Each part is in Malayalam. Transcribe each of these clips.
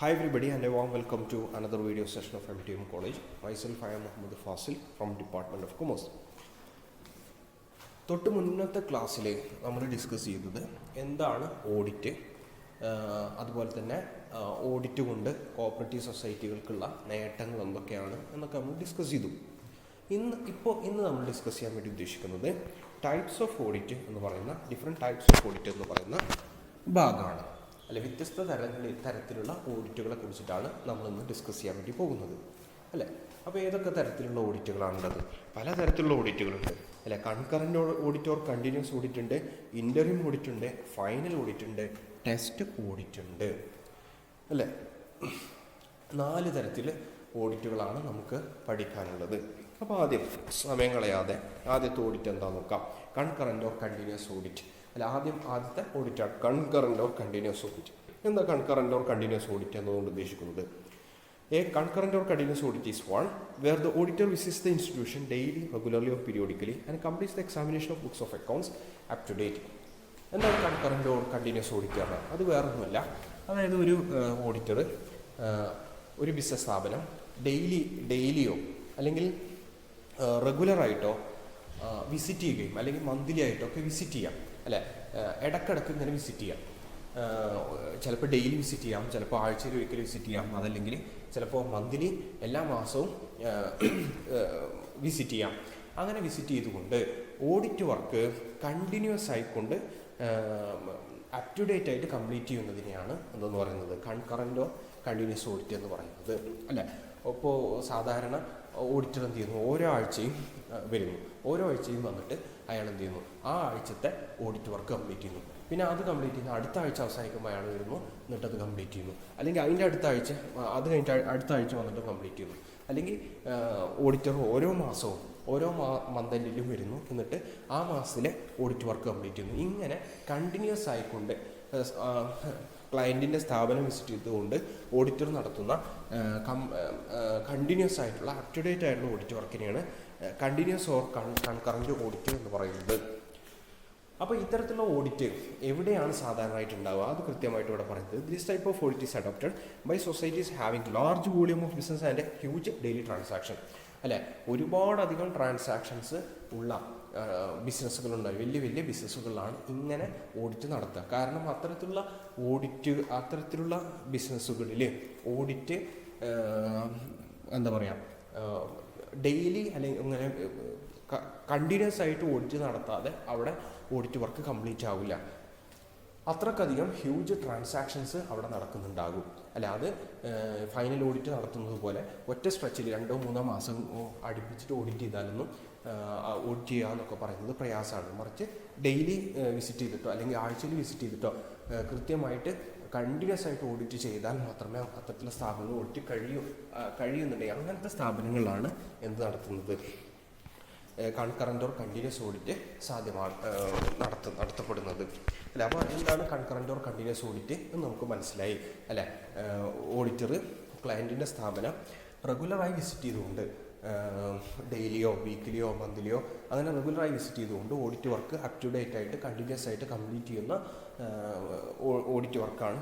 Hi everybody and a warm welcome to another video session of MTM College. Myself I am Muhammad Fasil from Department of Commerce. തൊട്ട് മുന്നത്തെ ക്ലാസ്സിൽ നമ്മൾ ഡിസ്കസ് ചെയ്തത് എന്താണ് ഓഡിറ്റ്, അതുപോലെ തന്നെ ഓഡിറ്റ് കൊണ്ട് കോഓപ്പറേറ്റീവ് സൊസൈറ്റികൾക്കുള്ള നേട്ടങ്ങൾ എന്തൊക്കെയാണ് എന്നൊക്കെ നമ്മൾ ഡിസ്കസ് ചെയ്തു. ഇന്ന് നമ്മൾ ഡിസ്കസ് ചെയ്യാൻ വേണ്ടി ഉദ്ദേശിക്കുന്നത് ടൈപ്സ് ഓഫ് ഓഡിറ്റ് എന്ന് പറയുന്ന ഡിഫറെൻറ്റ് ടൈപ്സ് ഓഫ് ഓഡിറ്റ് എന്ന് പറയുന്ന ഭാഗമാണ്. അല്ലെ, വ്യത്യസ്ത തരത്തിലുള്ള ഓഡിറ്റുകളെ കുറിച്ചിട്ടാണ് നമ്മളിന്ന് ഡിസ്കസ് ചെയ്യാൻ വേണ്ടി പോകുന്നത്. അല്ലേ, അപ്പോൾ ഏതൊക്കെ തരത്തിലുള്ള ഓഡിറ്റുകളാണുള്ളത്? പല തരത്തിലുള്ള ഓഡിറ്റുകളുണ്ട്. അല്ലെ, concurrent audit or continuous audit ഉണ്ട്, ഇൻ്ററിം ഓഡിറ്റ് ഉണ്ട്, ഫൈനൽ ഓഡിറ്റ് ഉണ്ട്, ടെസ്റ്റ് ഓഡിറ്റ് ഉണ്ട്. അല്ലേ, 4 തരത്തിൽ ഓഡിറ്റുകളാണ് നമുക്ക് പഠിക്കാനുള്ളത്. അപ്പോൾ ആദ്യം സമയം കളയാതെ ആദ്യത്തെ ഓഡിറ്റ് എന്താണെന്ന് നോക്കാം. Concurrent or continuous audit. അല്ല, ആദ്യത്തെ ഓഡിറ്റാണ് കൺകറൻറ്റ് ഓർ കണ്ടിന്യൂസ് ഓഡിറ്റ്. എന്താ കൺകറൻറ്റ് ഓർ കണ്ടിന്യൂസ് ഓഡിറ്റ് എന്നതുകൊണ്ട് ഉദ്ദേശിക്കുന്നത്? A concurrent or continuous audit is one where the auditor visits the institution daily, regularly or periodically and completes the examination of books of accounts up to date. എന്താണ് കൺകറൻറ്റ് ഓർ കണ്ടിന്യൂസ് ഓഡിറ്റ് പറഞ്ഞാൽ? അത് വേറൊന്നുമല്ല, അതായത് ഒരു ഓഡിറ്റർ ഒരു ബിസിനസ് സ്ഥാപനം ഡെയിലിയോ അല്ലെങ്കിൽ റെഗുലറായിട്ടോ വിസിറ്റ് ചെയ്യുകയും അല്ലെങ്കിൽ മന്ത്ലി ആയിട്ടോ ഒക്കെ വിസിറ്റ് ചെയ്യാം. അല്ലേ, ഇടക്കിടക്ക് ഇങ്ങനെ വിസിറ്റ് ചെയ്യാം. ചിലപ്പോൾ ഡെയിലി വിസിറ്റ് ചെയ്യാം, ചിലപ്പോൾ ആഴ്ചയിൽ ഒരിക്കൽ വിസിറ്റ് ചെയ്യാം, അതല്ലെങ്കിൽ ചിലപ്പോൾ മന്ത്ലി എല്ലാ മാസവും വിസിറ്റ് ചെയ്യാം. അങ്ങനെ വിസിറ്റ് ചെയ്തുകൊണ്ട് ഓഡിറ്റ് വർക്ക് കണ്ടിന്യൂസ് ആയിക്കൊണ്ട് അപ് ടു ഡേറ്റ് ആയിട്ട് കംപ്ലീറ്റ് ചെയ്യുന്നതിനെയാണ് എന്തെന്ന് പറയുന്നത് കൺകറൻറ്റോ കണ്ടിന്യൂസ് ഓഡിറ്റ് എന്ന് പറയുന്നത്. അല്ലേ, അപ്പോൾ സാധാരണ ഓഡിറ്റർ എന്ത് ചെയ്യുന്നു? ഓരോ ആഴ്ചയും വരുന്നു, ഓരോ ആഴ്ചയും വന്നിട്ട് അയാൾ എന്ത് ചെയ്യുന്നു? ആ ആഴ്ചത്തെ ഓഡിറ്റ് വർക്ക് കംപ്ലീറ്റ് ചെയ്യുന്നു. പിന്നെ അത് കംപ്ലീറ്റ് ചെയ്യുന്നു, അടുത്ത ആഴ്ച അവസാനിക്കുമ്പോൾ അയാൾ വരുന്നു, എന്നിട്ട് അത് കംപ്ലീറ്റ് ചെയ്യുന്നു. അല്ലെങ്കിൽ അതിൻ്റെ അടുത്ത ആഴ്ച അത് കഴിഞ്ഞിട്ട് അടുത്ത ആഴ്ച വന്നിട്ട് കംപ്ലീറ്റ് ചെയ്യുന്നു. അല്ലെങ്കിൽ ഓഡിറ്റർ ഓരോ മാസവും ഓരോ മന്തിലും വരുന്നു, എന്നിട്ട് ആ മാസത്തിലെ ഓഡിറ്റ് വർക്ക് കംപ്ലീറ്റ് ചെയ്യുന്നു. ഇങ്ങനെ കണ്ടിന്യൂസ് ആയിക്കൊണ്ട് ക്ലയൻറ്റിൻ്റെ സ്ഥാപനം വിസിറ്റ് ചെയ്തുകൊണ്ട് ഓഡിറ്റർ നടത്തുന്ന കണ്ടിന്യൂസ് ആയിട്ടുള്ള അപ് ടു ഡേറ്റ് ആയിട്ടുള്ള ഓഡിറ്റ് വർക്കിനെയാണ് കണ്ടിന്യൂസ് ഓർ കൺകറൻറ്റ് ഓഡിറ്റ് എന്ന് പറയുന്നത്. അപ്പോൾ ഇത്തരത്തിലുള്ള ഓഡിറ്റ് എവിടെയാണ് സാധാരണയായിട്ട് ഉണ്ടാവുക? അത് കൃത്യമായിട്ട് ഇവിടെ പറയുന്നത് this type of audit is adopted by societies having large volume of business and huge daily transaction. അല്ലേ, ഒരുപാടധികം ട്രാൻസാക്ഷൻസ് ഉള്ള ബിസിനസ്സുകളുണ്ടായി, വലിയ വലിയ ബിസിനസ്സുകളിലാണ് ഇങ്ങനെ ഓഡിറ്റ് നടത്തുക. കാരണം അത്തരത്തിലുള്ള ബിസിനസ്സുകളിൽ ഓഡിറ്റ് എന്താ പറയുക, ഡെയിലി അല്ലെങ്കിൽ ഇങ്ങനെ കണ്ടിന്യൂസ് ആയിട്ട് ഓഡിറ്റ് നടത്താതെ അവിടെ ഓഡിറ്റ് വർക്ക് കംപ്ലീറ്റ് ആവില്ല. അത്രക്കധികം ഹ്യൂജ് ട്രാൻസാക്ഷൻസ് അവിടെ നടക്കുന്നുണ്ടാകും. അല്ല, അത് ഫൈനൽ ഓഡിറ്റ് നടത്തുന്നത് പോലെ ഒറ്റ സ്ട്രെച്ചിൽ 2-3 മാസം അടുപ്പിച്ചിട്ട് ഓഡിറ്റ് ചെയ്താലൊന്നും ഓഡിറ്റ് ചെയ്യുക എന്നൊക്കെ പറയുന്നത് പ്രയാസമാണ്. മറിച്ച് ഡെയിലി വിസിറ്റ് ചെയ്തിട്ടോ അല്ലെങ്കിൽ ആഴ്ചയിൽ വിസിറ്റ് ചെയ്തിട്ടോ കൃത്യമായിട്ട് കണ്ടിന്യൂസ് ആയിട്ട് ഓഡിറ്റ് ചെയ്താൽ മാത്രമേ അത്തരത്തിലുള്ള സ്ഥാപനങ്ങൾ ഓഡിറ്റ് കഴിയുന്നുണ്ടെങ്കിൽ അങ്ങനത്തെ സ്ഥാപനങ്ങളാണ് എന്ത് നടത്തുന്നത് കൺകറൻറ്റ് ഓർ കണ്ടിന്യൂസ് ഓഡിറ്റ് നടത്തപ്പെടുന്നത്. അല്ല, അപ്പോൾ എന്താണ് കൺകറൻറ്റ് ഓർ കണ്ടിന്യൂസ് ഓഡിറ്റ് എന്ന് നമുക്ക് മനസ്സിലായി. അല്ലേ, ഓഡിറ്റർ ക്ലയൻറ്റിൻ്റെ സ്ഥാപനം റെഗുലറായി വിസിറ്റ് ചെയ്തുകൊണ്ട് ഡെയിലിയോ വീക്കിലിയോ മന്ത്ലിയോ അങ്ങനെ റെഗുലറായി വിസിറ്റ് ചെയ്തുകൊണ്ട് audit work up to date ആയിട്ട് കണ്ടിന്യൂസ് ആയിട്ട് കംപ്ലീറ്റ് ചെയ്യുന്ന ഓഡിറ്റ് വർക്കാണ്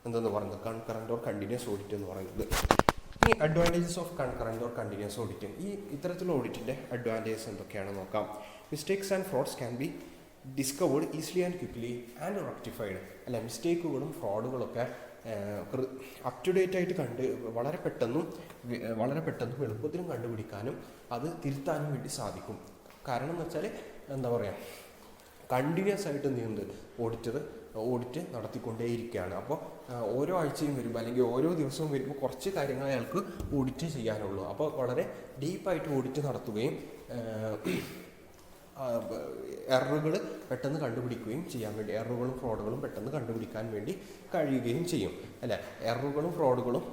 എന്തെന്ന് പറയുന്നത് കൺകറൻറ്റ് ഓർ കണ്ടിന്യൂസ് ഓഡിറ്റ് എന്ന് പറയുന്നത്. ഈ advantages of concurrent or continuous audit, ഇത്തരത്തിലുള്ള ഓഡിറ്റിൻ്റെ അഡ്വാൻറ്റേജസ് എന്തൊക്കെയാണെന്ന് നോക്കാം. Mistakes and fruits can be discovered easily and quickly and rectified. അല്ല, മിസ്റ്റേക്കുകളും ഫ്രോഡുകളൊക്കെ അപ് ടു ഡേറ്റ് ആയിട്ട് വളരെ പെട്ടെന്നും എളുപ്പത്തിലും കണ്ടുപിടിക്കാനും അത് തിരുത്താനും വേണ്ടി സാധിക്കും. കാരണം എന്ന് വെച്ചാൽ എന്താ പറയുക, കണ്ടിന്യൂസ് ആയിട്ട് എന്ത് ചെയ്യുന്നത് ഓഡിറ്റ് നടത്തിക്കൊണ്ടേയിരിക്കുകയാണ്. അപ്പോൾ ഓരോ ആഴ്ചയും വരുമ്പോൾ അല്ലെങ്കിൽ ഓരോ ദിവസവും വരുമ്പോൾ കുറച്ച് കാര്യങ്ങൾ അയാൾക്ക് ഓഡിറ്റ് ചെയ്യാനുള്ളൂ. അപ്പോൾ വളരെ ഡീപ്പായിട്ട് ഓഡിറ്റ് നടത്തുകയും എററുകൾ പെട്ടെന്ന് കണ്ടുപിടിക്കുകയും ചെയ്യാൻ വേണ്ടി എററുകളും ഫ്രോഡുകളും പെട്ടെന്ന് കണ്ടുപിടിക്കാൻ വേണ്ടി കഴിയുകയും ചെയ്യും. അല്ലേ, എററുകളും ഫ്രോഡുകളും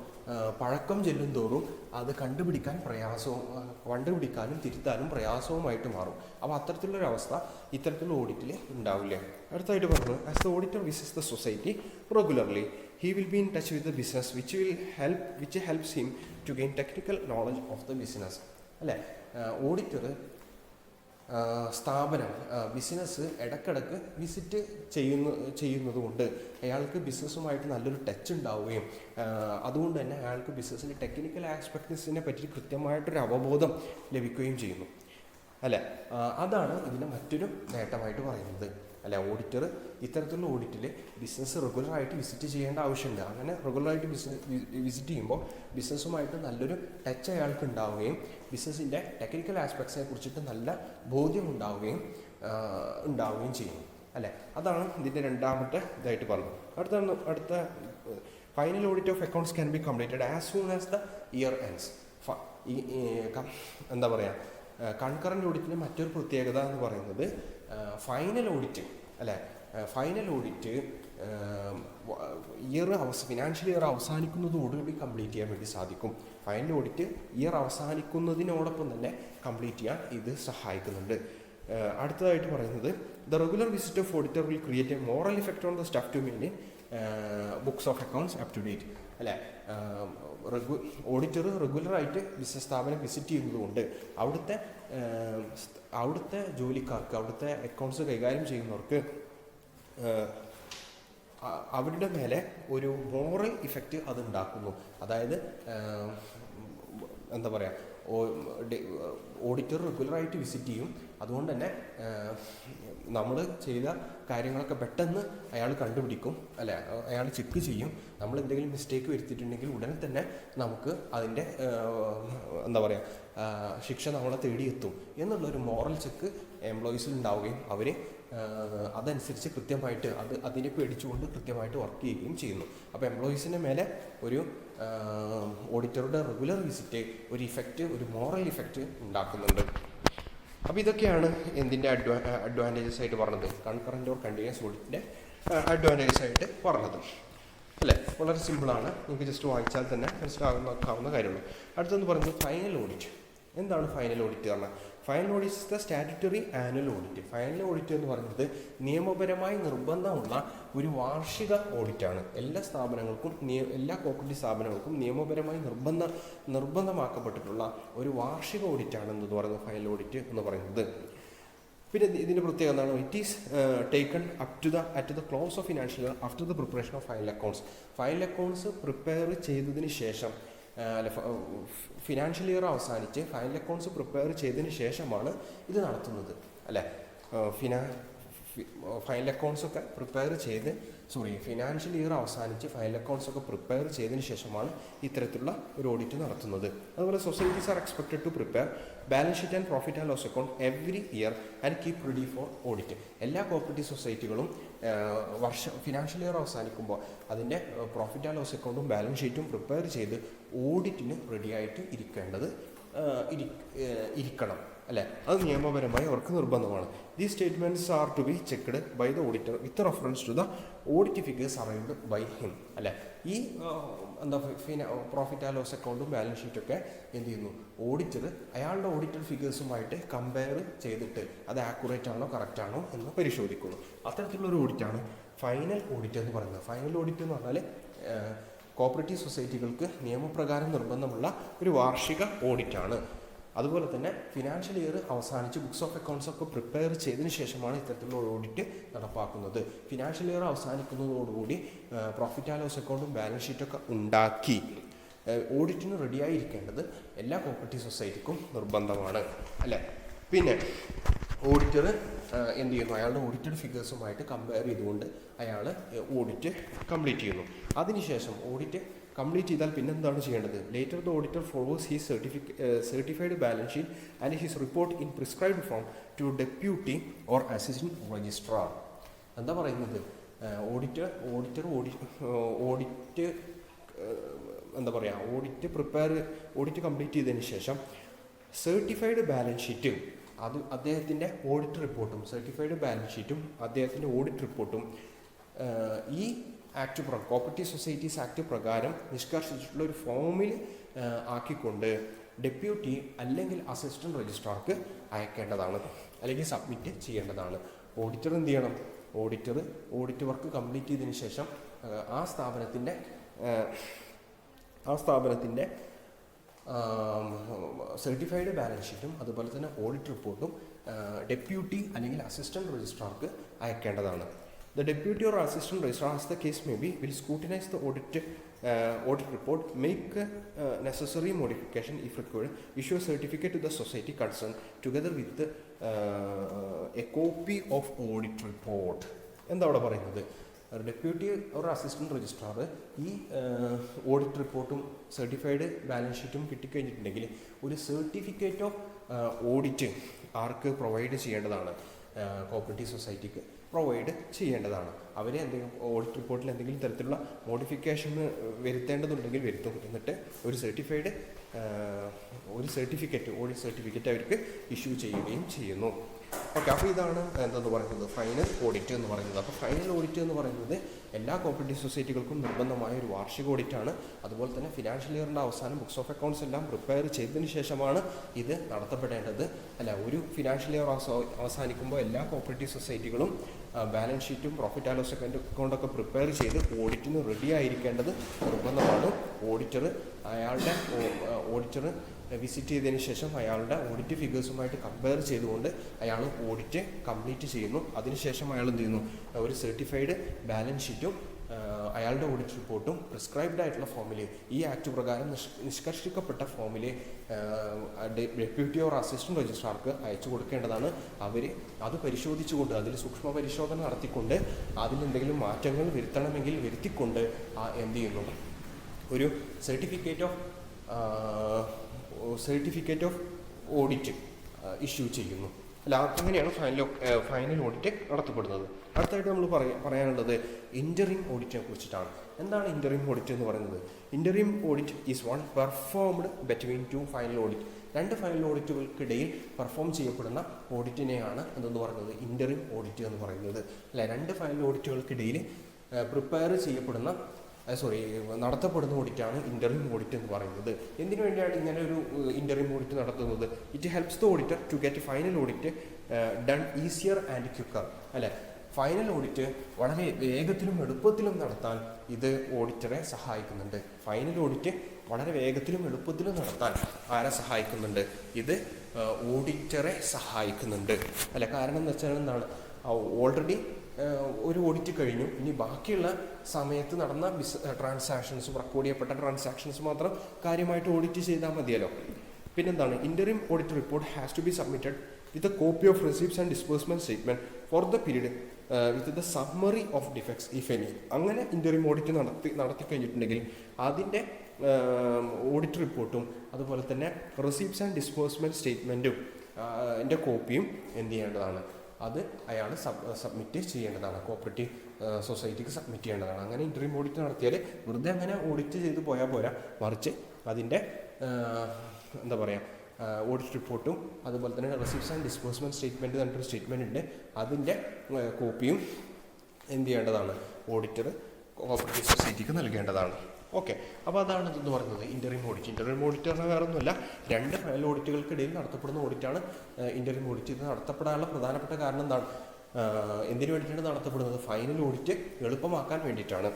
പഴക്കം ചെല്ലും തോറും അത് കണ്ടുപിടിക്കാനും തിരുത്താനും പ്രയാസവുമായിട്ട് മാറും. അപ്പോൾ അത്തരത്തിലുള്ളൊരവസ്ഥ ഇത്തരത്തിലുള്ള ഓഡിറ്റിൽ ഉണ്ടാവില്ല. അടുത്തായിട്ട് പറഞ്ഞു, as the auditor visits the society regularly he will be in touch with the business which helps him to gain technical knowledge of the business. അല്ലേ, ഓഡിറ്റർ സ്ഥാപനം ബിസിനസ് ഇടയ്ക്കിടയ്ക്ക് വിസിറ്റ് ചെയ്യുന്നത് കൊണ്ട് അയാൾക്ക് ബിസിനസ്സുമായിട്ട് നല്ലൊരു ടച്ച് ഉണ്ടാവുകയും അതുകൊണ്ട് തന്നെ അയാൾക്ക് ബിസിനസ്സിൻ്റെ ടെക്നിക്കൽ ആസ്പെക്ട്സിനെ പറ്റി കൃത്യമായിട്ടൊരു അവബോധം ലഭിക്കുകയും ചെയ്യുന്നു അല്ലേ. അതാണ് ഇതിൻ്റെ മറ്റൊരു നേട്ടമായിട്ട് പറയുന്നത് അല്ലെ. ഓഡിറ്റർ ഇത്തരത്തിലുള്ള ഓഡിറ്റിൽ ബിസിനസ് റെഗുലറായിട്ട് വിസിറ്റ് ചെയ്യേണ്ട ആവശ്യമുണ്ട്. അങ്ങനെ റെഗുലറായിട്ട് വിസിറ്റ് ചെയ്യുമ്പോൾ ബിസിനസ്സുമായിട്ട് നല്ലൊരു ടച്ച് അയാൾക്ക് ഉണ്ടാവുകയും ബിസിനസ്സിൻ്റെ ടെക്നിക്കൽ ആസ്പെക്ട്സിനെ കുറിച്ചിട്ട് നല്ല ബോധ്യം ഉണ്ടാവുകയും ചെയ്യുന്നു അല്ലേ. അതാണ് ഇതിൻ്റെ രണ്ടാമത്തെ ഇതായിട്ട് പറഞ്ഞത്. അടുത്ത final audit of accounts can be completed as soon as the year ends. എന്താ പറയുക, കൺകറൻറ്റ് ഓഡിറ്റിൻ്റെ മറ്റൊരു പ്രത്യേകത എന്ന് പറയുന്നത് ഫൈനൽ ഓഡിറ്റ് അല്ലേ. ഫൈനൽ ഓഡിറ്റ് ഫിനാൻഷ്യൽ ഇയർ അവസാനിക്കുന്നതോടുകൂടി കംപ്ലീറ്റ് ചെയ്യാൻ വേണ്ടി സാധിക്കും. ഫൈനൽ ഓഡിറ്റ് ഇയർ അവസാനിക്കുന്നതിനോടൊപ്പം തന്നെ കംപ്ലീറ്റ് ചെയ്യാൻ ഇത് സഹായിക്കുന്നുണ്ട്. അടുത്തതായിട്ട് പറയുന്നത് the regular visit of auditor will create a moral effect on the staff to maintain books of accounts up to date അല്ലേ. ഓഡിറ്റർ റെഗുലറായിട്ട് ബിസിനസ് സ്ഥാപനം വിസിറ്റ് ചെയ്യുന്നത് കൊണ്ട് അവിടുത്തെ ജോലിക്കാർക്ക്, അവിടുത്തെ അക്കൗണ്ട്സ് കൈകാര്യം ചെയ്യുന്നവർക്ക് അവരുടെ മേലെ ഒരു മോറൽ ഇഫക്റ്റ് അത് ഉണ്ടാക്കുന്നു. അതായത് എന്താ പറയുക, ഓഡിറ്റർ റെഗുലറായിട്ട് വിസിറ്റ് ചെയ്യും. അതുകൊണ്ട് തന്നെ നമ്മൾ ചെയ്ത കാര്യങ്ങളൊക്കെ പെട്ടെന്ന് അയാൾ കണ്ടുപിടിക്കും അല്ലേ. അയാൾ ചെക്ക് ചെയ്യും. നമ്മൾ എന്തെങ്കിലും മിസ്റ്റേക്ക് വരുത്തിയിട്ടുണ്ടെങ്കിൽ ഉടനെ തന്നെ നമുക്ക് അതിൻ്റെ എന്താ പറയുക ശിക്ഷ നമ്മളെ തേടിയെത്തും എന്നുള്ളൊരു മോറൽ ചെക്ക് എംപ്ലോയീസിൽ ഉണ്ടാവുകയും അവർ അതനുസരിച്ച് കൃത്യമായിട്ട് അതിനെ പേടിച്ചുകൊണ്ട് കൃത്യമായിട്ട് വർക്ക് ചെയ്യുകയും ചെയ്യുന്നു. അപ്പോൾ എംപ്ലോയീസിൻ്റെ മേലെ ഒരു ഓഡിറ്ററുടെ റെഗുലർ വിസിറ്റ് ഒരു മോറൽ ഇഫക്റ്റ് ഉണ്ടാക്കുന്നുണ്ട്. അപ്പോൾ ഇതൊക്കെയാണ് എന്തിൻ്റെ അഡ്വാൻറ്റേജസ് ആയിട്ട് പറഞ്ഞത്, കൺകറൻറ്റ് ഓർ കണ്ടിന്യൂസ് ഓഡിറ്റിൻ്റെ അഡ്വാൻറ്റേജസ് ആയിട്ട് പറഞ്ഞത് അല്ലേ. വളരെ സിമ്പിളാണ്, നിങ്ങൾക്ക് ജസ്റ്റ് വായിച്ചാൽ തന്നെ മനസ്സിലാക്കാവുന്ന കാര്യമുള്ളൂ. അടുത്തെന്ന് പറയുന്നത് ഫൈനൽ ഓഡിറ്റ്. എന്താണ് ഫൈനൽ ഓഡിറ്റ് പറഞ്ഞാൽ? Final audit is the statutory annual audit. Final audit എന്ന് പറയുന്നത് നിയമപരമായി നിർബന്ധമുള്ള ഒരു വാർഷിക ഓഡിറ്റാണ്. എല്ലാ സ്ഥാപനങ്ങൾക്കും എല്ലാ കോർപ്പറേറ്റ് സ്ഥാപനങ്ങൾക്കും നിയമപരമായി നിർബന്ധമാക്കപ്പെട്ടിട്ടുള്ള ഒരു വാർഷിക ഓഡിറ്റാണ് എന്ന് പറയുന്നത് ഫൈനൽ ഓഡിറ്റ് എന്ന് പറയുന്നത്. പിന്നെ ഇതിൻ്റെ പ്രത്യേകത എന്താണ്? It is taken at the close of financial year after the preparation of final accounts. Final accounts prepare ചെയ്തതിന് ശേഷം ഫിനാൻഷ്യൽ ഇയർ അവസാനിച്ച് ഫൈനൽ അക്കൗണ്ട്സ് പ്രിപ്പയർ ചെയ്തതിന് ശേഷമാണ് ഇത് നടത്തുന്നത് അല്ലേ. ഫൈനൽ അക്കൗണ്ട്സ് ഒക്കെ ഫിനാൻഷ്യൽ ഇയർ അവസാനിച്ച് ഫൈനൽ അക്കൗണ്ട്സ് ഒക്കെ പ്രിപ്പയർ ചെയ്തതിന് ശേഷമാണ് ഇത്തരത്തിലുള്ള ഒരു ഓഡിറ്റ് നടത്തുന്നത്. അതുപോലെ societies are expected to prepare balance sheet and profit and loss account every year and keep ready four audit. എല്ലാ കോപ്പറേറ്റീവ് സൊസൈറ്റികളും ഫിനാൻഷ്യൽ ഇയർ അവസാനിക്കുമ്പോൾ അതിൻ്റെ പ്രോഫിറ്റ് ആൻഡ് ലോസ് അക്കൗണ്ടും ബാലൻസ് ഷീറ്റും പ്രിപ്പയർ ചെയ്ത് ഓഡിറ്റിന് റെഡിയായിട്ട് ഇരിക്കണം അല്ലേ. അത് നിയമപരമായി അവർക്ക് നിർബന്ധമാണ്. These statements are to be checked by the auditor with reference to the audit figures arrived by him അല്ലേ. ഈ പ്രോഫിറ്റ് ആൻഡ് ലോസ് അക്കൗണ്ടും ബാലൻസ് ഷീറ്റൊക്കെ എന്ത് ചെയ്യുന്നു? ഓഡിറ്റർ അയാളുടെ ഓഡിറ്റഡ് ഫിഗേഴ്സുമായിട്ട് കമ്പയർ ചെയ്തിട്ട് അത് ആക്യുറേറ്റ് ആണോ കറക്റ്റ് ആണോ എന്ന് പരിശോധിക്കുന്നു. അത്തരത്തിലുള്ളൊരു ഓഡിറ്റാണ് ഫൈനൽ ഓഡിറ്റ് എന്ന് പറയുന്നത്. ഫൈനൽ ഓഡിറ്റ് എന്ന് പറഞ്ഞാൽ കോപ്പറേറ്റീവ് സൊസൈറ്റികൾക്ക് നിയമപ്രകാരം നിർബന്ധമുള്ള ഒരു വാർഷിക ഓഡിറ്റാണ്. അതുപോലെ തന്നെ ഫിനാൻഷ്യൽ ഇയർ അവസാനിച്ച് ബുക്സ് ഓഫ് അക്കൗണ്ട്സ് ഒക്കെ പ്രിപ്പയർ ചെയ്തതിന് ശേഷമാണ് ഇത്തരത്തിലുള്ള ഓഡിറ്റ് നടപ്പാക്കുന്നത്. ഫിനാൻഷ്യൽ ഇയർ അവസാനിക്കുന്നതോടുകൂടി പ്രോഫിറ്റ് ആൻഡ് ലോസ് അക്കൗണ്ടും ബാലൻസ് ഷീറ്റൊക്കെ ഉണ്ടാക്കി ഓഡിറ്റിന് റെഡിയായിരിക്കേണ്ടത് എല്ലാ കോപ്പറേറ്റീവ് സൊസൈറ്റിക്കും നിർബന്ധമാണ് അല്ലേ. പിന്നെ ഓഡിറ്റർ എന്ത് ചെയ്യുന്നു? അയാളുടെ ഓഡിറ്റഡ് ഫിഗേഴ്സുമായിട്ട് കമ്പയർ ചെയ്തുകൊണ്ട് അയാൾ ഓഡിറ്റ് കംപ്ലീറ്റ് ചെയ്യുന്നു. അതിനുശേഷം ഓഡിറ്റ് കംപ്ലീറ്റ് ചെയ്താൽ പിന്നെന്താണ് ചെയ്യേണ്ടത്? Later the auditor follows his certified balance sheet and his report in prescribed form to deputy or assistant registrar. എന്താ പറയുന്നത്? ഓഡിറ്റ് ഓഡിറ്റ് കംപ്ലീറ്റ് ചെയ്തതിന് ശേഷം സർട്ടിഫൈഡ് ബാലൻസ് ഷീറ്റും അദ്ദേഹത്തിൻ്റെ ഓഡിറ്റ് റിപ്പോർട്ടും അദ്ദേഹത്തിൻ്റെ ഓഡിറ്റ് റിപ്പോർട്ടും ഈ ആക്ട് കോപ്പറേറ്റീവ് സൊസൈറ്റീസ് ആക്ട് പ്രകാരം നിഷ്കർഷിച്ചിട്ടുള്ള ഒരു ഫോമിൽ ആക്കിക്കൊണ്ട് ഡെപ്യൂട്ടി അല്ലെങ്കിൽ അസിസ്റ്റന്റ് രജിസ്ട്രാർക്ക് അയക്കേണ്ടതാണ്, അല്ലെങ്കിൽ സബ്മിറ്റ് ചെയ്യേണ്ടതാണ്. ഓഡിറ്റർ എന്ത് ചെയ്യണം? ഓഡിറ്റ് വർക്ക് കംപ്ലീറ്റ് ചെയ്തതിന് ശേഷം ആ സ്ഥാപനത്തിൻ്റെ സർട്ടിഫൈഡ് ബാലൻസ് ഷീറ്റും അതുപോലെ തന്നെ ഓഡിറ്റ് റിപ്പോർട്ടും ഡെപ്യൂട്ടി അല്ലെങ്കിൽ assistant രജിസ്ട്രാർക്ക് അയക്കേണ്ടതാണ്. The deputy or assistant registrar, as the case may be, will scrutinize the audit report, make necessary modification if required, issue a certificate to the society concerned together with a copy of audit report. എന്താ അവിടെ പറയുന്നത്? ഡെപ്യൂട്ടി ഒരു അസിസ്റ്റൻറ്റ് രജിസ്ട്രാർ ഈ ഓഡിറ്റ് റിപ്പോർട്ടും സർട്ടിഫൈഡ് ബാലൻസ് ഷീറ്റും കിട്ടിക്കഴിഞ്ഞിട്ടുണ്ടെങ്കിൽ ഒരു certificate of audit arc provide ചെയ്യേണ്ടതാണ്? കോപ്പറേറ്റീവ് സൊസൈറ്റിക്ക് പ്രൊവൈഡ് ചെയ്യേണ്ടതാണ്. അവർ എന്തെങ്കിലും ഓഡിറ്റ് റിപ്പോർട്ടിൽ എന്തെങ്കിലും തരത്തിലുള്ള മോഡിഫിക്കേഷൻ വരുത്തേണ്ടതുണ്ടെങ്കിൽ വരുത്തും. എന്നിട്ട് ഒരു സർട്ടിഫിക്കറ്റ് ഓഡിറ്റ് സർട്ടിഫിക്കറ്റ് അവർക്ക് ഇഷ്യൂ ചെയ്യുകയും ചെയ്യുന്നു. ഓക്കെ, അപ്പോൾ ഇതാണ് എന്തെന്ന് പറയുന്നത് ഫൈനൽ ഓഡിറ്റ് എന്ന് പറയുന്നത്. അപ്പോൾ ഫൈനൽ ഓഡിറ്റ് എന്ന് പറയുന്നത് എല്ലാ കോപ്പറേറ്റീവ് സൊസൈറ്റികൾക്കും നിർബന്ധമായ ഒരു വാർഷിക ഓഡിറ്റാണ്. അതുപോലെ തന്നെ ഫിനാൻഷ്യൽ ഇയറിൻ്റെ അവസാനം ബുക്സ് ഓഫ് അക്കൗണ്ട്സ് എല്ലാം പ്രിപ്പയർ ചെയ്തതിന് ശേഷമാണ് ഇത് നടത്തപ്പെടേണ്ടത്. ഒരു ഫിനാൻഷ്യൽ ഇയർ അവസാനിക്കുമ്പോൾ എല്ലാ കോപ്പറേറ്റീവ് സൊസൈറ്റികളും ബാലൻസ് ഷീറ്റും പ്രോഫിറ്റ് ആൻഡ് ലോസ് അക്കൗണ്ടൊക്കെ പ്രിപ്പയർ ചെയ്ത് ഓഡിറ്റിന് റെഡി ആയിരിക്കേണ്ടത് നിർബന്ധമാണ്. ഓഡിറ്റർ വിസിറ്റ് ചെയ്തതിന് ശേഷം അയാളുടെ ഓഡിറ്റ് ഫിഗേഴ്സുമായിട്ട് കമ്പയർ ചെയ്തുകൊണ്ട് അയാൾ ഓഡിറ്റ് കംപ്ലീറ്റ് ചെയ്യുന്നു. അതിനുശേഷം അയാൾ എന്ത് ചെയ്യുന്നു? ഒരു സർട്ടിഫൈഡ് ബാലൻസ് ഷീറ്റും അയാളുടെ ഓഡിറ്റ് റിപ്പോർട്ടും പ്രിസ്ക്രൈബ്ഡ് ആയിട്ടുള്ള ഫോമിൽ, ഈ ആക്ട് പ്രകാരം നിഷ്കർഷിക്കപ്പെട്ട ഫോമിൽ ഡെപ്യൂട്ടി ഓർ അസിസ്റ്റൻറ്റ് രജിസ്ട്രാർക്ക് അയച്ചു കൊടുക്കേണ്ടതാണ്. അവർ അത് പരിശോധിച്ചുകൊണ്ട് അതിൽ സൂക്ഷ്മ പരിശോധന നടത്തിക്കൊണ്ട് അതിലെന്തെങ്കിലും മാറ്റങ്ങൾ വരുത്തണമെങ്കിൽ വരുത്തിക്കൊണ്ട് എന്ത് ചെയ്യുന്നു? ഒരു സർട്ടിഫിക്കറ്റ് ഓഫ് ഓഡിറ്റ് ഇഷ്യൂ ചെയ്യുന്നു. അങ്ങനെയാണ് ഫൈനൽ ഓഡിറ്റ് നടത്തപ്പെടുന്നത്. അടുത്തായിട്ട് നമ്മൾ പറയാനുള്ളത് ഇൻ്ററിം ഓഡിറ്റിനെ കുറിച്ചിട്ടാണ്. എന്താണ് ഇൻ്ററിം ഓഡിറ്റ് എന്ന് പറയുന്നത്? Interim audit is one performed between two final audit. രണ്ട് ഫൈനൽ ഓഡിറ്റുകൾക്കിടയിൽ പെർഫോം ചെയ്യപ്പെടുന്ന ഓഡിറ്റിനെയാണ് എന്തെന്ന് പറയുന്നത്? ഇൻ്ററിം ഓഡിറ്റ് എന്ന് പറയുന്നത്. രണ്ട് ഫൈനൽ ഓഡിറ്റുകൾക്കിടയിൽ പ്രിപ്പയർ ചെയ്യപ്പെടുന്ന നടത്തപ്പെടുന്ന ഓഡിറ്റാണ് ഇൻ്ററിം ഓഡിറ്റ് എന്ന് പറയുന്നത്. എന്തിനു വേണ്ടിയാണ് ഇങ്ങനെ ഒരു ഇൻ്ററിം ഓഡിറ്റ് നടത്തുന്നത്? It helps the auditor to get final audit done easier and quicker. Final audit വളരെ വേഗത്തിലും എളുപ്പത്തിലും നടത്താൻ ഇത് ഓഡിറ്ററെ സഹായിക്കുന്നുണ്ട്. ഫൈനൽ ഓഡിറ്റ് വളരെ വേഗത്തിലും എളുപ്പത്തിലും നടത്താൻ ആരെ സഹായിക്കുന്നുണ്ട്? ഇത് ഓഡിറ്ററെ സഹായിക്കുന്നുണ്ട്. കാരണം എന്ന് വെച്ചാൽ എന്താണ്? ഓൾറെഡി ഒരു ഓഡിറ്റ് കഴിഞ്ഞു, ഇനി ബാക്കിയുള്ള സമയത്ത് നടന്ന ട്രാൻസാക്ഷൻസും റെക്കോർഡ് ചെയ്യപ്പെട്ട ട്രാൻസാക്ഷൻസ് മാത്രം കാര്യമായിട്ട് ഓഡിറ്റ് ചെയ്താൽ മതിയല്ലോ. പിന്നെന്താണ്? Interim audit report has to be submitted with a copy of receipts and disbursement statement for the period with the summary of defects if any. അങ്ങനെ ഇൻ്ററിം ഓഡിറ്റ് നടത്തി കഴിഞ്ഞിട്ടുണ്ടെങ്കിൽ അതിൻ്റെ ഓഡിറ്റ് റിപ്പോർട്ടും അതുപോലെ തന്നെ റിസീപ്റ്റ്സ് ആൻഡ് ഡിസ്ബേഴ്സ്മെൻറ്റ് സ്റ്റേറ്റ്മെൻറ്റും എൻ്റെ കോപ്പിയും എന്ത് ചെയ്യേണ്ടതാണ്? അത് അയാൾ സബ്മിറ്റ് ചെയ്യേണ്ടതാണ്. കോപ്പറേറ്റീവ് സൊസൈറ്റിക്ക് സബ്മിറ്റ് ചെയ്യേണ്ടതാണ്. അങ്ങനെ ഇൻ്ററിം ഓഡിറ്റ് നടത്തിയാൽ വെറുതെ അങ്ങനെ ഓഡിറ്റ് ചെയ്ത് പോയാൽ പോരാ, മറിച്ച് അതിൻ്റെ എന്താ പറയുക ഓഡിറ്റ് റിപ്പോർട്ടും അതുപോലെ തന്നെ റെസിപ്റ്റ്സ് ആൻഡ് ഡിസ്ബേഴ്സ്മെൻറ്റ് സ്റ്റേറ്റ്മെൻറ്റ് പറഞ്ഞിട്ടൊരു സ്റ്റേറ്റ്മെൻറ്റ് ഉണ്ട്, അതിൻ്റെ കോപ്പിയും എന്ത് ചെയ്യേണ്ടതാണ്? ഓഡിറ്റർ കോപ്പറേറ്റീവ് സൊസൈറ്റിക്ക് നൽകേണ്ടതാണ്. ഓക്കെ, അപ്പോൾ അതാണ് ഇതെന്ന് പറയുന്നത് ഇൻ്ററിം ഓഡിറ്റ്. ഇൻ്ററിം ഓഡിറ്റ് പറഞ്ഞാൽ വേറെ ഒന്നുമല്ല, രണ്ട് ഫൈനൽ ഓഡിറ്റുകൾക്കിടയിൽ നടത്തപ്പെടുന്ന ഓഡിറ്റാണ് ഇൻ്ററിം ഓഡിറ്റ്. ഇത് നടത്തപ്പെടാനുള്ള പ്രധാനപ്പെട്ട കാരണം എന്താണ്? എന്തിനു വേണ്ടിയിട്ടാണ് നടത്തപ്പെടുന്നത്? ഫൈനൽ ഓഡിറ്റ് എളുപ്പമാക്കാൻ വേണ്ടിയിട്ടാണ്.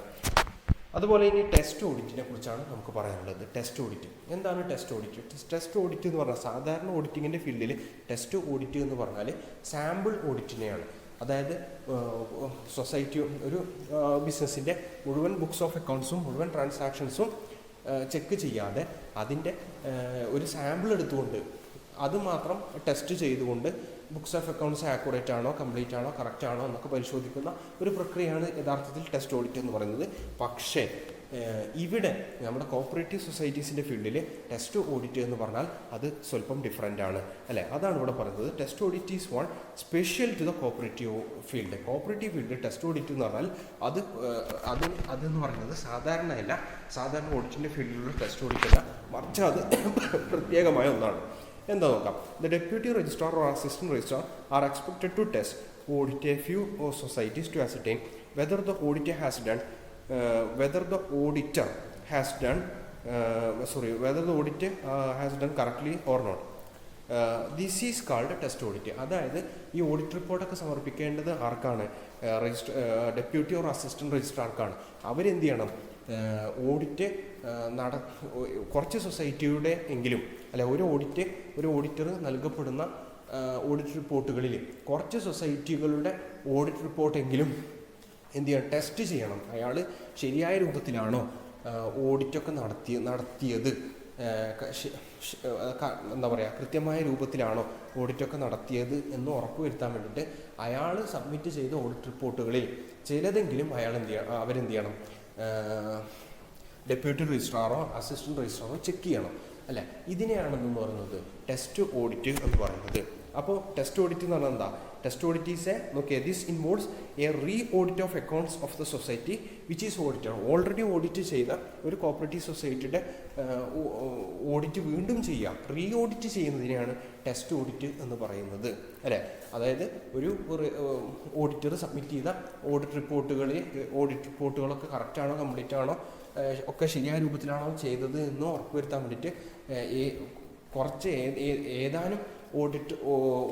അതുപോലെ ഇനി ടെസ്റ്റ് ഓഡിറ്റിനെ കുറിച്ചാണ് നമുക്ക് പറയാനുള്ളത്. ടെസ്റ്റ് ഓഡിറ്റ് എന്താണ്? ടെസ്റ്റ് ഓഡിറ്റ് എന്ന് പറഞ്ഞാൽ സാധാരണ ഓഡിറ്റിങ്ങിൻ്റെ ഫീൽഡിൽ ടെസ്റ്റ് ഓഡിറ്റ് എന്ന് പറഞ്ഞാൽ സാമ്പിൾ ഓഡിറ്റിനെയാണ്. അതായത് സൊസൈറ്റി ഒരു ബിസിനസ്സിൻ്റെ മുഴുവൻ ബുക്സ് ഓഫ് അക്കൗണ്ട്സും മുഴുവൻ ട്രാൻസാക്ഷൻസും ചെക്ക് ചെയ്യാതെ അതിൻ്റെ ഒരു സാമ്പിൾ എടുത്തുകൊണ്ട് അത് മാത്രം ടെസ്റ്റ് ചെയ്തുകൊണ്ട് ബുക്സ് ഓഫ് അക്കൗണ്ട്സ് ആക്യുറേറ്റ് ആണോ, കംപ്ലീറ്റ് ആണോ, കറക്റ്റ് ആണോ എന്നൊക്കെ പരിശോധിക്കുന്ന ഒരു പ്രക്രിയയാണ് യഥാർത്ഥത്തിൽ ടെസ്റ്റ് ഓഡിറ്റ് എന്ന് പറയുന്നത്. പക്ഷേ ഇവിടെ നമ്മുടെ കോപ്പറേറ്റീവ് സൊസൈറ്റീസിൻ്റെ ഫീൽഡിൽ ടെസ്റ്റ് ഓഡിറ്റ് എന്ന് പറഞ്ഞാൽ അത് സ്വല്പം ഡിഫറെൻ്റ് ആണ്, അല്ലേ? അതാണ് ഇവിടെ പറയുന്നത്. Test audit is one special to the cooperative field. Cooperative ഫീൽഡിൽ ടെസ്റ്റ് ഓഡിറ്റ് എന്ന് പറഞ്ഞാൽ അതെന്ന് പറയുന്നത് സാധാരണ ഓഡിറ്റിൻ്റെ ഫീൽഡിലുള്ള ടെസ്റ്റ് ഓഡിറ്റ് അല്ല, മറിച്ച് അത് പ്രത്യേകമായ ഒന്നാണ്. എന്താ നോക്കാം. The deputy registrar or assistant registrar are expected to test audit a few societies to ascertain whether the auditor has done whether the auditor has done correctly or not. This is called test audit. അതായത് ഈ ഓഡിറ്റ് റിപ്പോർട്ടൊക്കെ സമർപ്പിക്കേണ്ടത് ആർക്കാണ്? ഡെപ്യൂട്ടി ഓർ അസിസ്റ്റന്റ് രജിസ്ട്രാർക്കാണ്. അവരെന്ത് ചെയ്യണം? ഓഡിറ്റ് കുറച്ച് സൊസൈറ്റിയുടെ എങ്കിലും ഒരു ഓഡിറ്റർ നൽകപ്പെടുന്ന ഓഡിറ്റ് റിപ്പോർട്ടുകളിൽ കുറച്ച് സൊസൈറ്റികളുടെ ഓഡിറ്റ് റിപ്പോർട്ടെങ്കിലും എന്ത് ചെയ്യണം, ടെസ്റ്റ് ചെയ്യണം. അയാൾ ശരിയായ രൂപത്തിലാണോ ഓഡിറ്റൊക്കെ നടത്തിയത്, എന്താ പറയുക, കൃത്യമായ രൂപത്തിലാണോ ഓഡിറ്റൊക്കെ നടത്തിയത് എന്ന് ഉറപ്പ് വരുത്താൻ വേണ്ടിയിട്ട് അയാൾ സബ്മിറ്റ് ചെയ്ത ഓഡിറ്റ് റിപ്പോർട്ടുകളിൽ ചിലതെങ്കിലും അവരെന്ത് ചെയ്യണം, ഡെപ്യൂട്ടി രജിസ്ട്രാറോ അസിസ്റ്റൻറ്റ് രജിസ്ട്രാറോ ചെക്ക് ചെയ്യണം അല്ലേ. ഇതിനെയാണെന്ന് പറയുന്നത് ടെസ്റ്റ് ഓഡിറ്റ് എന്ന് പറയുന്നത്. അപ്പോൾ ടെസ്റ്റ് ഓഡിറ്റ് എന്ന് പറഞ്ഞാൽ എന്താ? Test audit is this involves A re audit of accounts of the society which is audited. Already audit ചെയ്ത ഒരു കോപ്പറേറ്റീവ് സൊസൈറ്റിയുടെ ഓഡിറ്റ് വീണ്ടും ചെയ്യാം, റീ ഓഡിറ്റ് ചെയ്യുന്നതിനെയാണ് ടെസ്റ്റ് ഓഡിറ്റ് എന്ന് പറയുന്നത് അല്ലേ. അതായത് ഒരു ഓഡിറ്റർ സബ്മിറ്റ് ചെയ്ത ഓഡിറ്റ് റിപ്പോർട്ടുകളൊക്കെ കറക്റ്റാണോ, കംപ്ലീറ്റ് ആണോ, ഒക്കെ ശരിയായ രൂപത്തിലാണോ ചെയ്തത് എന്ന് ഉറപ്പുവരുത്താൻ വേണ്ടിയിട്ട് കുറച്ച് ഏതാനും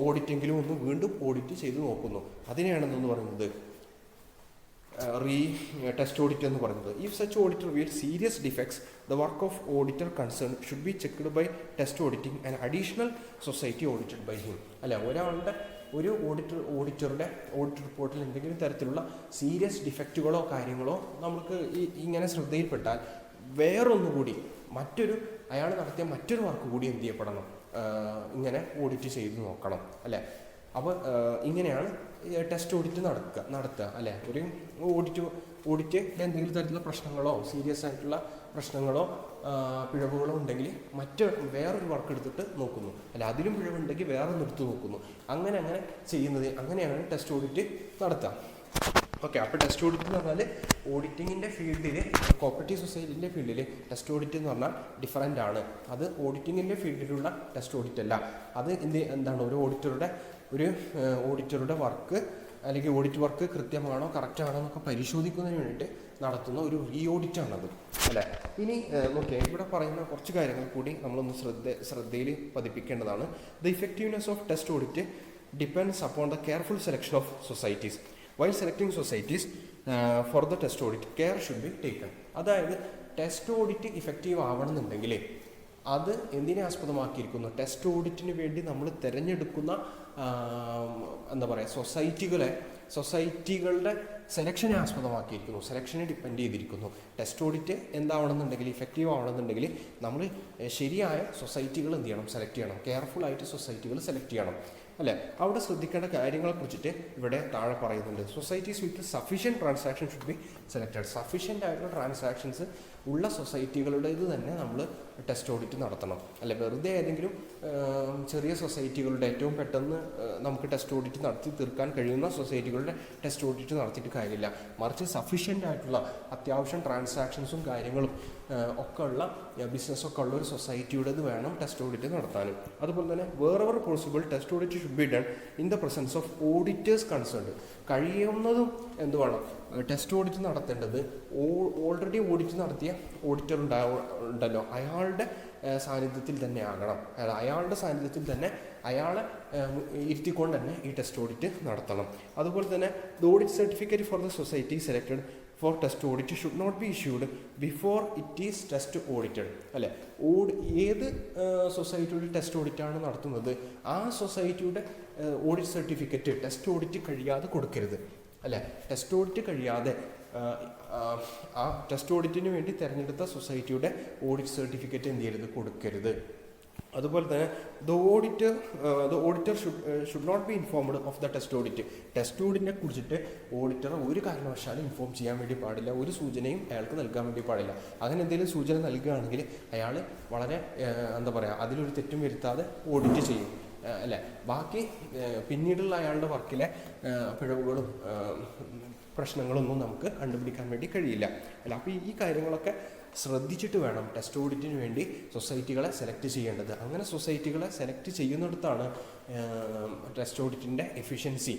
ഓഡിറ്റെങ്കിലും ഒന്ന് വീണ്ടും ഓഡിറ്റ് ചെയ്ത് നോക്കുന്നു. അതിനെയാണെന്ന് പറയുന്നത് ടെസ്റ്റ് ഓഡിറ്റ് എന്ന് പറയുന്നത്. If such audit reveal serious defects the work of auditor concern should be checked by test auditing and additional society audited by him. അല്ല, ഒരു ഓഡിറ്ററുടെ ഓഡിറ്റ് റിപ്പോർട്ടിൽ എന്തെങ്കിലും തരത്തിലുള്ള സീരിയസ് ഡിഫക്റ്റുകളോ കാര്യങ്ങളോ നമുക്ക് ഇങ്ങനെ ശ്രദ്ധയിൽപ്പെട്ടാൽ വേറൊന്നുകൂടി അയാൾ നടത്തിയ മറ്റൊരു വർക്ക് കൂടി എന്ത് ചെയ്യപ്പെടണം, ഇങ്ങനെ ഓഡിറ്റ് ചെയ്ത് നോക്കണം അല്ലേ. അപ്പോൾ ഇങ്ങനെയാണ് ടെസ്റ്റ് ഓഡിറ്റ് നടത്തുക അല്ലേ. ഒരു ഓഡിറ്റ് എന്തെങ്കിലും തരത്തിലുള്ള പ്രശ്നങ്ങളോ സീരിയസ് ആയിട്ടുള്ള പ്രശ്നങ്ങളോ പിഴവുകളോ ഉണ്ടെങ്കിൽ വേറൊരു വർക്ക് എടുത്തിട്ട് നോക്കുന്നു അല്ല, അതിലും പിഴവുണ്ടെങ്കിൽ വേറൊന്ന് എടുത്ത് നോക്കുന്നു. അങ്ങനെ ചെയ്യുന്നത്, അങ്ങനെയാണ് ടെസ്റ്റ് ഓഡിറ്റ് നടത്തുക. ഓക്കെ, അപ്പോൾ ടെസ്റ്റ് ഓഡിറ്റ് എന്ന് പറഞ്ഞാൽ ഓഡിറ്റിങ്ങിൻ്റെ ഫീൽഡിൽ, കോപ്പറേറ്റീവ് സൊസൈറ്റിൻ്റെ ഫീൽഡിൽ ടെസ്റ്റ് ഓഡിറ്റ് എന്ന് പറഞ്ഞാൽ ഡിഫറൻ്റ് ആണ്. അത് ഓഡിറ്റിങ്ങിൻ്റെ ഫീൽഡിലുള്ള ടെസ്റ്റ് ഓഡിറ്റ് അല്ല. അത് എന്താണ്, ഒരു ഓഡിറ്ററുടെ വർക്ക് അല്ലെങ്കിൽ ഓഡിറ്റ് വർക്ക് കൃത്യമാണോ കറക്റ്റാണോ എന്നൊക്കെ പരിശോധിക്കുന്നതിന് വേണ്ടിയിട്ട് നടത്തുന്ന ഒരു റീ ഓഡിറ്റാണത് അല്ലേ. ഇനി ഓക്കെ, ഇവിടെ പറയുന്ന കുറച്ച് കാര്യങ്ങൾ കൂടി നമ്മളൊന്ന് ശ്രദ്ധയിൽ പതിപ്പിക്കേണ്ടതാണ്. The effectiveness of test audit depends upon the careful selection of societies. While selecting societies for the test audit, care should be taken. അതായത് ടെസ്റ്റ് ഓഡിറ്റ് ഇഫക്റ്റീവ് ആവണമെന്നുണ്ടെങ്കിൽ അത് എന്തിനെ ആസ്പദമാക്കിയിരിക്കുന്നു, ടെസ്റ്റ് ഓഡിറ്റിന് വേണ്ടി നമ്മൾ തിരഞ്ഞെടുക്കുന്ന എന്താ പറയുക സൊസൈറ്റികളുടെ സെലക്ഷനെ ആസ്പദമാക്കിയിരിക്കുന്നു, സെലക്ഷനെ ഡിപ്പെൻഡ് ചെയ്തിരിക്കുന്നു. ടെസ്റ്റ് ഓഡിറ്റ് എന്താവണമെന്നുണ്ടെങ്കിൽ, ഇഫക്റ്റീവ് ആവണമെന്നുണ്ടെങ്കിൽ നമ്മൾ ശരിയായ സൊസൈറ്റികൾ എന്ത് ചെയ്യണം, സെലക്ട് ചെയ്യണം, കെയർഫുള്ളായിട്ട് സൊസൈറ്റികൾ സെലക്ട് ചെയ്യണം അല്ലേ. അവിടെ ശ്രദ്ധിക്കേണ്ട കാര്യങ്ങളെ കുറിച്ചിട്ട് ഇവിടെ താഴെ പറയുന്നുണ്ട്. Societies with sufficient transaction should be selected. Sufficient ആയിട്ടുള്ള ട്രാൻസാക്ഷൻസ് ഉള്ള സൊസൈറ്റികളുടേത് തന്നെ നമ്മൾ ടെസ്റ്റ് ഓഡിറ്റ് നടത്തണം അല്ലെ. വെറുതെ ഏതെങ്കിലും ചെറിയ സൊസൈറ്റികളുടെ ഏറ്റവും പെട്ടെന്ന് നമുക്ക് ടെസ്റ്റ് ഓഡിറ്റ് നടത്തി തീർക്കാൻ കഴിയുന്ന സൊസൈറ്റികളുടെ ടെസ്റ്റ് ഓഡിറ്റ് നടത്തിയിട്ട് കാര്യമില്ല. മറിച്ച് സഫീഷ്യൻ്റ് ആയിട്ടുള്ള അത്യാവശ്യം ട്രാൻസാക്ഷൻസും കാര്യങ്ങളും ഒക്കെ ഉള്ള ബിസിനസ്സൊക്കെ ഉള്ള ഒരു സൊസൈറ്റിയുടേത് വേണം ടെസ്റ്റ് ഓഡിറ്റ് നടത്താനും. അതുപോലെ തന്നെ wherever possible test audit should be done in the presence of auditors concerned. കഴിയുന്നതും എന്ത് വേണം, ടെസ്റ്റ് ഓഡിറ്റ് നടത്തേണ്ടത് ഓൾറെഡി ഓഡിറ്റ് നടത്തിയ ഓഡിറ്റർ ഉണ്ടല്ലോ അയാളുടെ സാന്നിധ്യത്തിൽ തന്നെ ആകണം. അയാളുടെ സാന്നിധ്യത്തിൽ തന്നെ അയാളെ ഇരുത്തിക്കൊണ്ട് തന്നെ ഈ ടെസ്റ്റ് ഓഡിറ്റ് നടത്തണം. അതുപോലെ തന്നെ the audit certificate for the society selected for test audit should not be issued before it is test audited അല്ലേ. ഏത് സൊസൈറ്റിയുടെ ടെസ്റ്റ് ഓഡിറ്റാണ് നടത്തുന്നത് ആ സൊസൈറ്റിയുടെ ഓഡിറ്റ് സർട്ടിഫിക്കറ്റ് ടെസ്റ്റ് ഓഡിറ്റ് കഴിയാതെ കൊടുക്കരുത് അല്ലേ. ടെസ്റ്റ് ഓഡിറ്റ് കഴിയാതെ ആ ടെസ്റ്റ് ഓഡിറ്റിന് വേണ്ടി തിരഞ്ഞെടുത്ത സൊസൈറ്റിയുടെ ഓഡിറ്റ് സർട്ടിഫിക്കറ്റ് എന്ത് ചെയ്യരുത്, കൊടുക്കരുത്. അതുപോലെ തന്നെ the auditor should not be informed of the test audit. Test ഓഡിറ്റിനെ കുറിച്ചിട്ട് ഓഡിറ്റർ ഒരു കാരണവശാലും ഇൻഫോം ചെയ്യാൻ വേണ്ടി പാടില്ല, ഒരു സൂചനയും അയാൾക്ക് നൽകാൻ വേണ്ടി പാടില്ല. അങ്ങനെ എന്തെങ്കിലും സൂചന നൽകുകയാണെങ്കിൽ അയാൾ വളരെ എന്താ പറയുക, അതിലൊരു തെറ്റും വരുത്താതെ ഓഡിറ്റ് ചെയ്യും അല്ലേ. ബാക്കി പിന്നീടുള്ള അയാളുടെ വർക്കിലെ പിഴവുകളും പ്രശ്നങ്ങളൊന്നും നമുക്ക് കണ്ടുപിടിക്കാൻ വേണ്ടി കഴിയില്ല അല്ല. അപ്പോൾ ഈ കാര്യങ്ങളൊക്കെ ശ്രദ്ധിച്ചിട്ട് വേണം ടെസ്റ്റ് ഓഡിറ്റിന് വേണ്ടി സൊസൈറ്റികളെ സെലക്ട് ചെയ്യേണ്ടത്. അങ്ങനെ സൊസൈറ്റികളെ സെലക്ട് ചെയ്യുന്നിടത്താണ് ടെസ്റ്റ് ഓഡിറ്റിൻ്റെ എഫിഷ്യൻസി,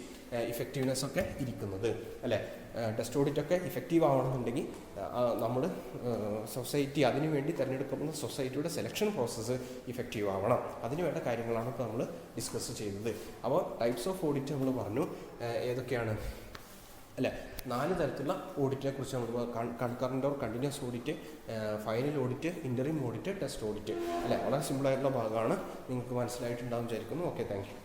ഇഫക്റ്റീവ്നെസ് ഒക്കെ ഇരിക്കുന്നത് അല്ലേ. ടെസ്റ്റ് ഓഡിറ്റൊക്കെ ഇഫക്റ്റീവ് ആവണമെന്നുണ്ടെങ്കിൽ നമ്മൾ സൊസൈറ്റി അതിനു വേണ്ടി തിരഞ്ഞെടുക്കുന്ന സൊസൈറ്റിയുടെ സെലക്ഷൻ പ്രോസസ്സ് ഇഫക്റ്റീവ് ആവണം. അതിന് വേണ്ട കാര്യങ്ങളാണ് ഇപ്പോൾ നമ്മൾ ഡിസ്കസ് ചെയ്തത്. അപ്പോൾ ടൈപ്സ് ഓഫ് ഓഡിറ്റ് നമ്മൾ പറഞ്ഞു ഏതൊക്കെയാണ് അല്ലേ. 4 തരത്തിലുള്ള ഓഡിറ്റിനെ കുറിച്ച് നമ്മൾ concurrent or continuous audit, final audit, interim audit, test audit അല്ലേ. വളരെ സിമ്പിളായിട്ടുള്ള ഭാഗമാണ്, നിങ്ങൾക്ക് മനസ്സിലായിട്ടുണ്ടാകും വിചാരിക്കുന്നു. Okay, thank you.